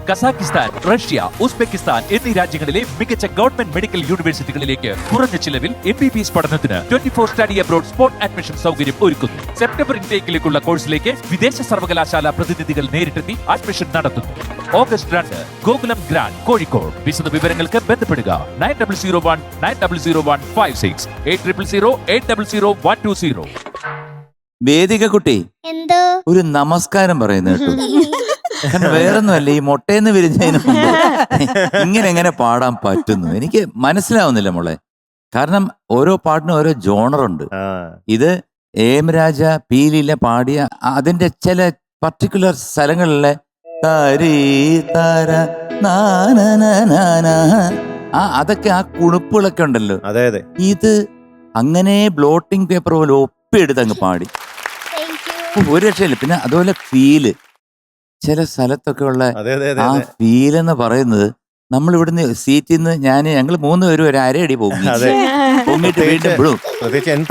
Kazakhstan, Russia, Uzbekistan എന്നീ രാജ്യങ്ങളിലെ മികച്ച ഗവൺമെന്റ് മെഡിക്കൽ യൂണിവേഴ്സിറ്റികളിലേക്ക് കുറഞ്ഞ ചിലവിൽ MBBS പഠനത്തിന് 24 സ്റ്റഡി അബ്രോഡ് സ്പോട്ട് അഡ്മിഷൻ സൗകര്യം ഒരുക്കുന്നു. സെപ്റ്റംബർ ഇൻടേക്കിലേക്കുള്ള കോഴ്സിലേക്ക് വിദേശ സർവകലാശാല പ്രതിനിധികൾ നേരിട്ടെത്തി അഡ്മിഷൻ നടത്തുന്നു. August 2 Gokulam grand Kozhikode. വിശദ വിവരങ്ങൾക്ക് ബന്ധപ്പെടുക 9001900156 8000800120. വേദിക കുട്ടി എന്തോ ഒരു നമസ്കാരം പറയുന്നു കേട്ടോ. കാരണം വേറൊന്നുമല്ല, ഈ മുട്ടേന്ന് വിരിഞ്ഞതിന് മുമ്പ് ഇങ്ങനെ എങ്ങനെ പാടാൻ പറ്റുന്നു എനിക്ക് മനസ്സിലാവുന്നില്ല മോളെ. കാരണം ഓരോ പാട്ടിനും ഓരോ ജോണറുണ്ട്. ഇത് AM രാജ പീലിയിലെ പാടിയ അതിന്റെ ചില പർട്ടിക്കുലർ സ്ഥലങ്ങളിലെ അതൊക്കെ ആ കുണുപ്പുകളൊക്കെ ഉണ്ടല്ലോ. അതെ അതെ. ഇത് അങ്ങനെ ബ്ലോട്ടിംഗ് പേപ്പർ പോലെ ഒപ്പിയെടുത്ത് അങ്ങ് പാടി ഒരു രക്ഷയില്ല. പിന്നെ അതുപോലെ ഫീല് ചില സ്ഥലത്തൊക്കെ ഉള്ള ആ ഫീലെന്ന് പറയുന്നത് നമ്മൾ ഇവിടുന്ന് സീറ്റിൽ നിന്ന് ഞങ്ങൾ 3 പേരും ഒരു അരയടി പൊങ്ങിട്ട് വീണ്ടും വിടും.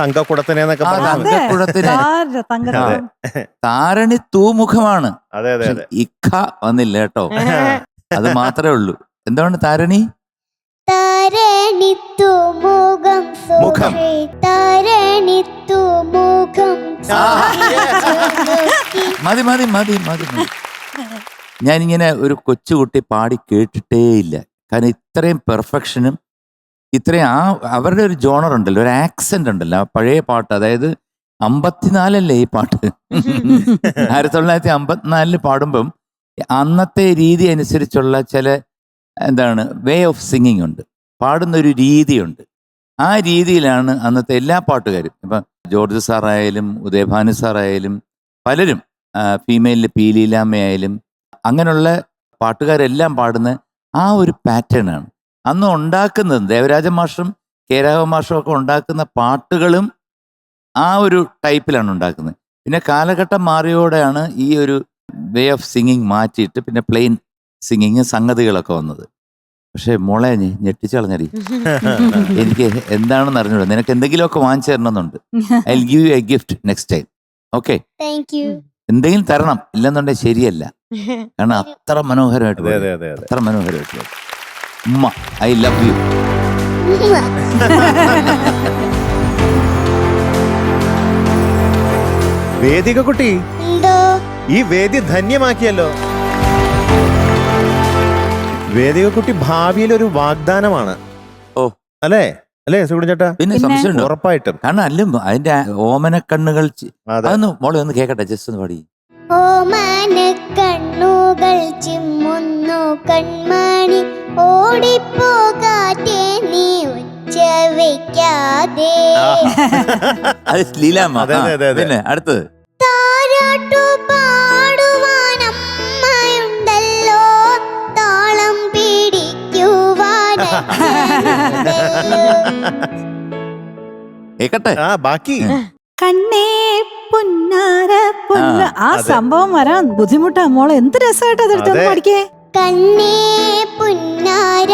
തങ്കക്കുടത്തിന് താരണി തൂമുഖമാണ്. ഇഖ വന്നില്ല കേട്ടോ, അത് മാത്രമേ ഉള്ളൂ. എന്താണ് താരണി? മുഖം. മതി മതി മതി മതി മതി. ഞാനിങ്ങനെ ഒരു കൊച്ചുകുട്ടി പാടി കേട്ടിട്ടേയില്ല. കാരണം ഇത്രയും പെർഫെക്ഷനും ഇത്രയും അവരുടെ ഒരു ജോണർ ഉണ്ടല്ലോ, ഒരു ആക്സെന്റ് ഉണ്ടല്ലോ ആ പഴയ പാട്ട്. അതായത് 54 ഈ പാട്ട് 1954 പാടുമ്പം അന്നത്തെ രീതി അനുസരിച്ചുള്ള ചില വേ ഓഫ് സിംഗിങ് ഉണ്ട്, പാടുന്നൊരു രീതിയുണ്ട്. ആ രീതിയിലാണ് അന്നത്തെ എല്ലാ പാട്ടുകാരും. ഇപ്പം ജോർജ് സാറായാലും ഉദയഭാനു സാറായാലും പലരും, ഫീമെയിലിൽ പീലീലാമ്മയായാലും അങ്ങനെയുള്ള പാട്ടുകാരെല്ലാം പാടുന്ന ആ ഒരു പാറ്റേൺ ആണ് അന്ന് ഉണ്ടാക്കുന്നത്. ദേവരാജ മാഷും കേരാഘവ മാഷും ഒക്കെ ഉണ്ടാക്കുന്ന പാട്ടുകളും ആ ഒരു ടൈപ്പിലാണ് ഉണ്ടാക്കുന്നത്. പിന്നെ കാലഘട്ടം മാറിയോടെയാണ് ഈ ഒരു വേ ഓഫ് സിംഗിങ് മാറ്റിയിട്ട് പിന്നെ പ്ലെയിൻ സിംഗിങ് സംഗതികളൊക്കെ വന്നത്. പക്ഷെ മോളെ ഞെട്ടിച്ചു കളഞ്ഞടി. എനിക്ക് എന്താണെന്ന് അറിഞ്ഞൂടാ. നിനക്ക് എന്തെങ്കിലുമൊക്കെ വാങ്ങിച്ചു തരണമെന്നുണ്ട്. I will give you a gift next time. Okay, എന്തെങ്കിലും തരണം, ഇല്ലെന്നുണ്ടെങ്കിൽ ശരിയല്ല. കാരണം അത്ര മനോഹരമായിട്ട് അത്ര മനോഹരമായിട്ട് ഉമ്മ, ഐ ലവ് യു. വേദിക കുട്ടി ഈ വേദി ധന്യമാക്കിയല്ലോ. വേദിക കുട്ടി ഭാവിയിൽ ഒരു വാഗ്ദാനമാണ്. ഓ അല്ലേ അല്ലേ സുഗുണൻ ചേട്ടാ? പിന്നെ സംശയം ഉറപ്പായിട്ടും. കാരണം അല്ല അതിന്റെ ഓമന കണ്ണുകൾ അതൊന്ന് മോളെ ഒന്ന് കേക്കട്ടെ, ജസ്റ്റ് ഒന്ന് പാടി. ഓമന കണ്ണുകൾ ചിമ്മുന്നു കൺമണി, ഓടിപ്പോകാതെ നീ ഉച്ച വയ്ക്കാതെ. അത് ലീലാമ്മ. പിന്നെ അടുത്തത് താരാട്ടു പാടുവാൻ അമ്മയുണ്ടല്ലോ, താളം പിടിക്കുവാൻ കേക്കട്ടെ. ബാക്കി കണ്ണേ പൊന്നാര പൊന്ന ആ സംഭവം വരാൻ ബുദ്ധിമുട്ടാ മോളെ. എന്ത് രസമായിട്ട് അതെടുത്ത് പഠിക്കേ. കണ്ണേ പുന്നാര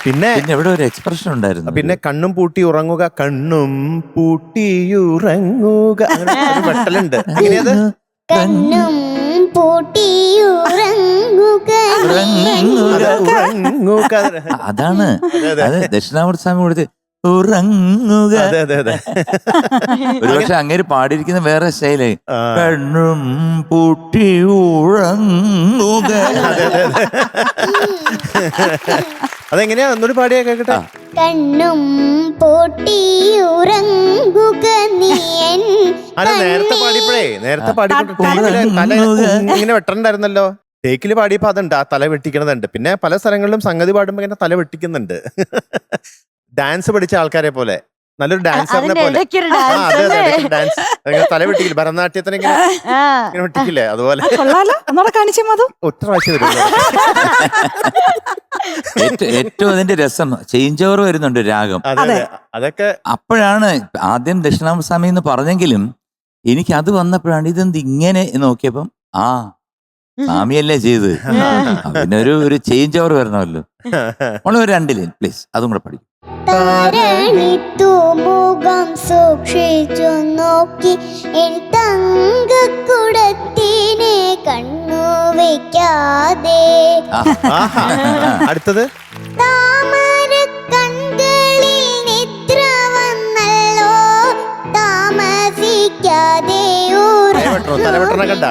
പിന്നെ എവിടെ ഒരു എക്സ്പ്രഷൻ ഉണ്ടായിരുന്നു. പിന്നെ കണ്ണും പൂട്ടി ഉറങ്ങുക, കണ്ണും പൂട്ടിയുറങ്ങുക, വെട്ടലുണ്ട്. എങ്ങനെയത്? കണ്ണും പൂട്ടിയുറങ്ങുക. അതാണ് അത് ദക്ഷിണാമൂർത്തി സ്വാമി കൊടുത്ത് ഉറങ്ങുക. ഒരുപക്ഷെ അങ്ങേര് പാടിയിരിക്കുന്ന വേറെ സ്റ്റൈല്. കണ്ണും പൂട്ടി ഉറങ്ങുക. അതെങ്ങനെയാ ഒന്നൂടി പാടിയാ കേക്കട്ടെ. കണ്ണും പൂട്ടിയുറങ്ങുക നീ. അല്ല നേരത്തെ പാടിയപ്പോഴേ ഇങ്ങനെ വെട്ടണ്ടായിരുന്നല്ലോ. ടേക്കില് പാടിയപ്പോ അതുണ്ട്, ആ തല വെട്ടിക്കണതുണ്ട്. പിന്നെ പല സ്ഥലങ്ങളിലും സംഗതി പാടുമ്പോ ഇങ്ങനെ തല വെട്ടിക്കുന്നുണ്ട്. ഡാൻസ് പഠിച്ച ആൾക്കാരെ പോലെ, നല്ലൊരു ഡാൻസറിനെ പോലെ. ഡാൻസ് തല വെട്ടിക്കില്ല, ഭരതനാട്യത്തിന് ഇങ്ങനെ വെട്ടിക്കില്ലേ അതുപോലെ. ഒറ്റ പ്രാവശ്യം വരും. ഏറ്റവും അതിന്റെ രസം ചേഞ്ച് ഓവർ വരുന്നുണ്ട് രാഗം. അതൊക്കെ അപ്പോഴാണ് ആദ്യം ദക്ഷിണാമൂർത്തി എന്ന് പറഞ്ഞെങ്കിലും എനിക്ക് അത് വന്നപ്പോഴാണ് ഇതെന്ത് ഇങ്ങനെ നോക്കിയപ്പം സ്വാമിയല്ലേ ചെയ്ത്. പിന്നെ ഒരു ചേഞ്ച് ഓവർ വരണമല്ലോ. ഒരു 2 ലൈൻ പ്ലീസ്, അതും കൂടെ പഠിക്കും. മുഖം സൂക്ഷിച്ചു നോക്കി എൻ തങ്കക്കുട ആഹാ. അടുത്തത് താമര കൺകളിൽ നിദ്ര വന്നല്ലോ താമസിക്കാതെ തലവെട്ടണ കണ്ട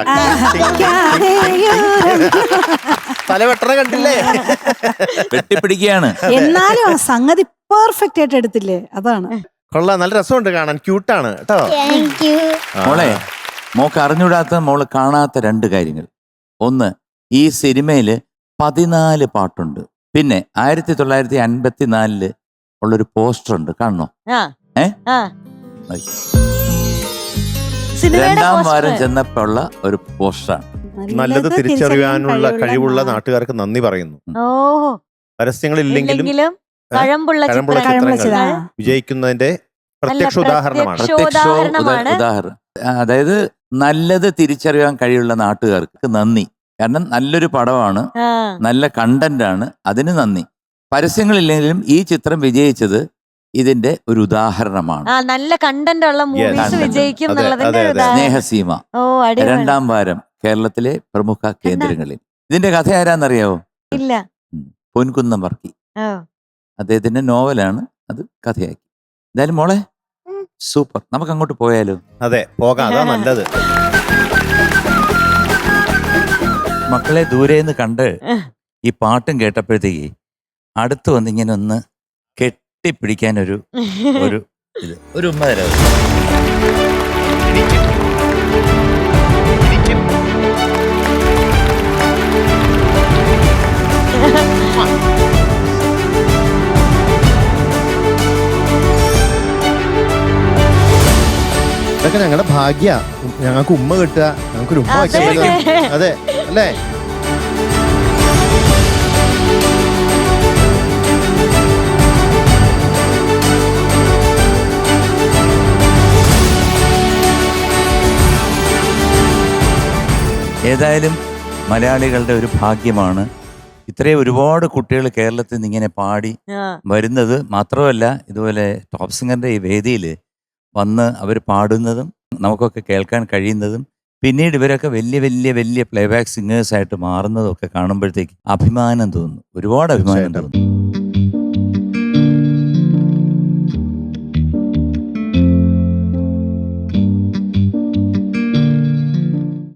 തലവെട്ടണ കണ്ടില്ലേ? വെട്ടിപ്പിടിക്കുകയാണ്. എന്നാലും ആ സംഗതി പെർഫെക്റ്റ് ആയിട്ട് എടുത്തില്ലേ, അതാണ്. കൊള്ളാം, നല്ല രസമുണ്ട് കാണാൻ, ക്യൂട്ടാണ് കേട്ടോ. Thank you. മോളെ, മോക്ക് അറിഞ്ഞൂടാത്ത മോള് കാണാത്ത രണ്ട് കാര്യങ്ങൾ. ഒന്ന്, ഈ സിനിമയില് 14 പാട്ടുണ്ട്. പിന്നെ 1954 ഉള്ളൊരു പോസ്റ്റർ ഉണ്ട്, കാണണോ? രണ്ടാം വാരം ചെന്നപ്പോ ഉള്ള ഒരു പോസ്റ്ററാണ്. നല്ലത് തിരിച്ചറിയാനുള്ള കഴിവുള്ള നാട്ടുകാർക്ക് നന്ദി പറയുന്നു. പരസ്യങ്ങളില്ലെങ്കിലും കഴമ്പുള്ള ചിത്രങ്ങൾ വിജയിക്കുന്നതിന്റെ പ്രത്യക്ഷ ഉദാഹരണമാണ്. ഉദാഹരണം. അതായത് നല്ലത് തിരിച്ചറിയാൻ കഴിവുള്ള നാട്ടുകാർക്ക് നന്ദി. കാരണം നല്ലൊരു പടമാണ്, നല്ല കണ്ടന്റ് ആണ്, അതിന് നന്ദി. പരസ്യങ്ങളില്ലെങ്കിലും ഈ ചിത്രം വിജയിച്ചത് ഇതിന്റെ ഒരു ഉദാഹരണമാണ്. നല്ല കണ്ടന്റ് ഉള്ള മൂവീസ് വിജയിക്കും എന്നുള്ളതിന്റെ സ്നേഹസീമ രണ്ടാം വാരം കേരളത്തിലെ പ്രമുഖ കേന്ദ്രങ്ങളിൽ. ഇതിന്റെ കഥ ആരാന്നറിയാവോ? ഇല്ല. പൊൻകുന്നം വർക്കി. അദ്ദേഹത്തിന്റെ നോവലാണ്, അത് കഥയാക്കി. എന്തായാലും മോളെ സൂപ്പർ, നമുക്ക് അങ്ങോട്ട് പോയാലോ? അതെ, പോകാം, അതാ നല്ലത്. മക്കളെ ദൂരേന്ന് കണ്ട് ഈ പാട്ടും കേട്ടപ്പോഴത്തേക്ക് അടുത്ത് വന്ന് ഇങ്ങനെ ഒന്ന് കെട്ടിപ്പിടിക്കാനൊരു ഒരു ഉമ്മ തരാം. ഇതൊക്കെ ഞങ്ങളുടെ ഭാഗ്യ, ഞങ്ങൾക്ക് ഉമ്മ കിട്ടുക, ഞങ്ങൾക്കൊരു ഉമ്മ വയ്ക്കാൻ പറ്റും. അതെ അല്ലേ? ഏതായാലും മലയാളികളുടെ ഒരു ഭാഗ്യമാണ് ഇത്രയും ഒരുപാട് കുട്ടികൾ കേരളത്തിൽ നിന്ന് ഇങ്ങനെ പാടി വരുന്നത്. മാത്രമല്ല ഇതുപോലെ ടോപ്പ് സിംഗറിന്റെ ഈ വേദിയിൽ വന്ന് അവർ പാടുന്നതും നമുക്കൊക്കെ കേൾക്കാൻ കഴിയുന്നതും പിന്നീട് ഇവരൊക്കെ വലിയ വലിയ വലിയ പ്ലേബാക്ക് സിംഗേഴ്സായിട്ട് മാറുന്നതും ഒക്കെ കാണുമ്പോഴത്തേക്ക് അഭിമാനം തോന്നുന്നു, ഒരുപാട് അഭിമാനം തോന്നുന്നു.